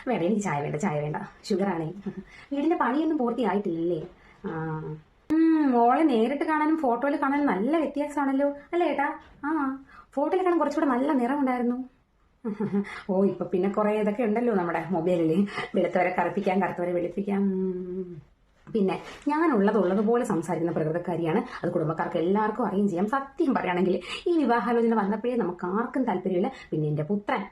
വേണ്ട, എനിക്ക് ചായ വേണ്ട, ചായ വേണ്ട, ഷുഗറാണേ. വീടിന്റെ പണിയൊന്നും പൂർത്തിയായിട്ടില്ലല്ലേ? ആ. മോളെ നേരിട്ട് കാണാനും ഫോട്ടോയിൽ കാണാനും നല്ല വ്യത്യാസമാണല്ലോ അല്ലേ ഏട്ടാ? ആ, ഫോട്ടോയിൽ കാണാൻ കുറച്ചുകൂടെ നല്ല നിറമുണ്ടായിരുന്നു. ഓ, ഇപ്പൊ പിന്നെ കുറെ ഇതൊക്കെ ഉണ്ടല്ലോ നമ്മുടെ മൊബൈലില്, വെളുത്തവരെ കറുപ്പിക്കാൻ, കറുത്തവരെ വെളുപ്പിക്കാം. പിന്നെ ഉള്ളതുപോലെ സംസാരിക്കുന്ന പ്രകൃതക്കാരിയാണ്. അത് കുടുംബക്കാർക്ക് എല്ലാവർക്കും അറിയുകയും ചെയ്യാം. സത്യം പറയുകയാണെങ്കിൽ ഈ വിവാഹാലോചന വന്നപ്പോഴേ നമുക്ക് ആർക്കും താല്പര്യമില്ല. പിന്നെ എന്റെ പുത്രൻ,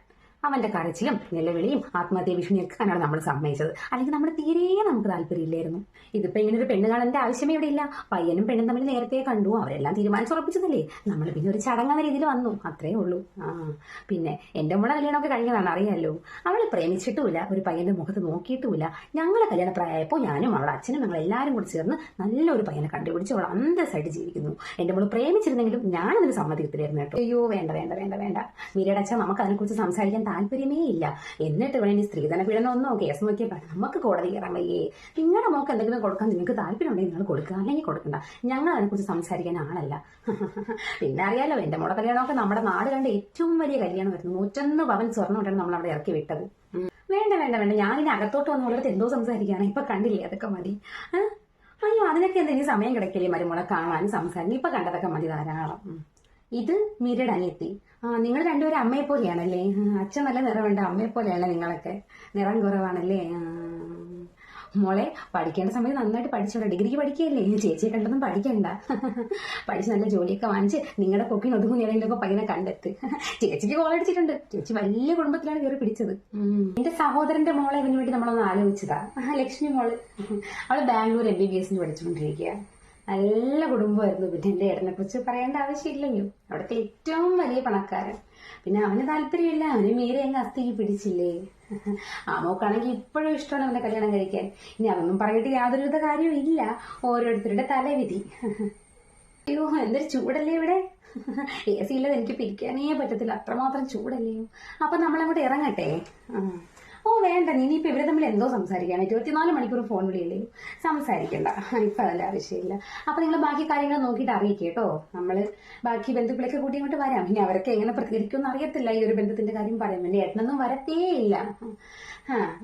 അവന്റെ കരച്ചിലും നിലവിളിയും ആത്മഹത്യ ഭീഷണിയൊക്കെ കണ്ടാണ് നമ്മൾ സമ്മതിച്ചത്. അല്ലെങ്കിൽ നമ്മൾ തീരെ നമുക്ക് താല്പര്യമില്ലായിരുന്നു. ഇതിപ്പോ ഇങ്ങനെ ഒരു പെണ്ണ് കാണേണ്ട ആവശ്യമേ ഇവിടെ ഇല്ല. പയ്യനും പെണ്ണും തമ്മിൽ നേരത്തെ കണ്ടു, അവരെല്ലാം തീരുമാനിച്ചുറപ്പിച്ചതല്ലേ. നമ്മൾ പിന്നെ ഒരു ചടങ്ങെന്ന രീതിയിൽ വന്നു, അത്രേ ഉള്ളൂ. പിന്നെ എന്റെ മോളെ കല്യാണമൊക്കെ കഴിഞ്ഞതാണ്, അറിയാമല്ലോ. അവളെ പ്രേമിച്ചിട്ടുമില്ല, ഒരു പയ്യന്റെ മുഖത്ത് നോക്കിയിട്ടുമില്ല. ഞങ്ങളെ കല്യാണ പ്രായമായപ്പോൾ ഞാനും അവളെ അച്ഛനും ഞങ്ങൾ എല്ലാവരും കൂടി ചേർന്ന് നല്ലൊരു പയ്യനെ കണ്ടുപിടിച്ച് അവൾ അന്തസ്സായിട്ട് ജീവിക്കുന്നു. എന്റെ മോള് പ്രേമിച്ചിരുന്നെങ്കിലും ഞാനതിന് സമ്മതിക്കത്തില്ലായിരുന്നു കേട്ടോ. അയ്യോ, വേണ്ട വേണ്ട വേണ്ട വേണ്ട മീരയുടെ അച്ഛൻ, നമുക്ക് അതിനെക്കുറിച്ച് സംസാരിക്കാൻ താല്പര്യമേ ഇല്ല. എന്നിട്ട് വേണമെങ്കിൽ സ്ത്രീധന പീഡനമൊന്നോ കേസ് നോക്കിയാൽ നമുക്ക് കോടതി കയറാൻ വയ്യേ. നിങ്ങളുടെ മോക്ക് എന്തെങ്കിലും കൊടുക്കാൻ നിങ്ങൾക്ക് താല്പര്യം ഉണ്ടെങ്കിൽ നിങ്ങൾ കൊടുക്കുക, അല്ലെങ്കിൽ കൊടുക്കണ്ട. ഞങ്ങൾ അതിനെക്കുറിച്ച് സംസാരിക്കാൻ ആളല്ല. പിന്നെ അറിയാലോ, എന്റെ മോടെ കല്യാണമൊക്കെ നമ്മുടെ നാട് കണ്ട ഏറ്റവും വലിയ കല്യാണമായിരുന്നു. 101 പവൻ സ്വർണ്ണം കൊണ്ടാണ് നമ്മൾ അവിടെ ഇറക്കി വിട്ടത്. വേണ്ട വേണ്ട വേണ്ട, ഞാൻ ഇനി അകത്തോട്ട് വന്നുള്ളത് എന്തോ സംസാരിക്കുകയാണ്. ഇപ്പൊ കണ്ടില്ലേ, അതൊക്കെ മതി. അയ്യോ, അതിനൊക്കെ എന്തെങ്കിലും സമയം കിടക്കില്ലേ മരുമോളെ കാണാനും സംസാരിക്കും. ഇപ്പൊ കണ്ടതൊക്കെ മതി, ധാരാളം. ഇത് മീരയുടെ അനിയത്തി. നിങ്ങൾ രണ്ടുപേരും അമ്മയെ പോലെയാണല്ലേ? അച്ഛൻ നല്ല നിറമുണ്ട്, അമ്മയെ പോലെയല്ല നിങ്ങളൊക്കെ, നിറം കുറവാണല്ലേ? മോളെ, പഠിക്കേണ്ട സമയത്ത് നന്നായിട്ട് പഠിച്ചോളൂ. ഡിഗ്രിക്ക് പഠിക്കുകയല്ലേ? ചേച്ചിയെ കണ്ടൊന്നും പഠിക്കണ്ട. പഠിച്ച് നല്ല ജോലിയൊക്കെ വാങ്ങിച്ച് നിങ്ങളുടെ പൊക്കിന് ഒതുങ്ങുന്ന ഏതെങ്കിലുമൊക്കെ പയ്യനെ കണ്ടെത്ത്. ചേച്ചിക്ക് കോളടിച്ചിട്ടുണ്ട്. ചേച്ചി വലിയ കുടുംബത്തിലാണ് കയറി പിടിച്ചത്. എന്റെ സഹോദരന്റെ മോളെ ഇതിനു വേണ്ടി നമ്മളൊന്ന് ആലോചിച്ചതാ. ലക്ഷ്മി മോള്, അവള് ബാംഗ്ലൂർ MBBS പഠിച്ചുകൊണ്ടിരിക്കുക. നല്ല കുടുംബമായിരുന്നു. പിന്നെ എന്റെ ഏട്ടനെ കുറിച്ച് പറയേണ്ട ആവശ്യമില്ലല്ലോ, അവിടുത്തെ ഏറ്റവും വലിയ പണക്കാരൻ. പിന്നെ അവന് താല്പര്യമില്ല, അവന് മീരെ അങ്ങ് അസ്ഥിക്ക് പിടിച്ചില്ലേ. ആ മോക്കാണെങ്കിൽ ഇപ്പോഴും ഇഷ്ടമാണ് അവന്റെ കല്യാണം കഴിക്കാൻ. ഇനി അതൊന്നും പറഞ്ഞിട്ട് യാതൊരുവിധ കാര്യവും ഇല്ല, ഓരോരുത്തരുടെ തലവിധി. അയ്യോ, എന്തൊരു ചൂടല്ലേ ഇവിടെ. AC ഇല്ലാതെ എനിക്ക് പിരിക്കാനേ പറ്റത്തില്ല, അത്രമാത്രം ചൂടല്ലയോ. അപ്പൊ നമ്മളങ്ങോട്ട് ഇറങ്ങട്ടെ? ഓ വേണ്ട, ഇനിയിപ്പോ ഇവരെ തമ്മിൽ എന്തോ സംസാരിക്കാൻ, 24 മണിക്കൂർ ഫോൺ വിളിയല്ലേ, സംസാരിക്കണ്ട. ഇപ്പൊ അതിന്റെ ആവശ്യമില്ല. അപ്പൊ നിങ്ങൾ ബാക്കി കാര്യങ്ങൾ നോക്കിയിട്ട് അറിയിക്കേട്ടോ. നമ്മള് ബാക്കി ബന്ധുക്കളൊക്കെ കൂട്ടി ഇങ്ങോട്ട് വരാം. ഇനി അവരൊക്കെ എങ്ങനെ പ്രതികരിക്കുമെന്ന് അറിയത്തില്ല ഈ ഒരു ബന്ധത്തിന്റെ കാര്യം പറയാൻ വേണ്ടി. ഏട്ടനൊന്നും വരത്തേ ഇല്ല.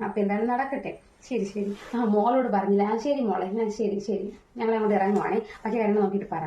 അപ്പൊ എന്തായാലും നടക്കട്ടെ. ശരി ശരി. മോളോട് പറഞ്ഞില്ല. ശരി മോളെ, ശരി ശരി, ഞങ്ങൾ അങ്ങോട്ട് ഇറങ്ങുവാണേ. ബാക്കി കാര്യങ്ങൾ നോക്കിയിട്ട് പറ.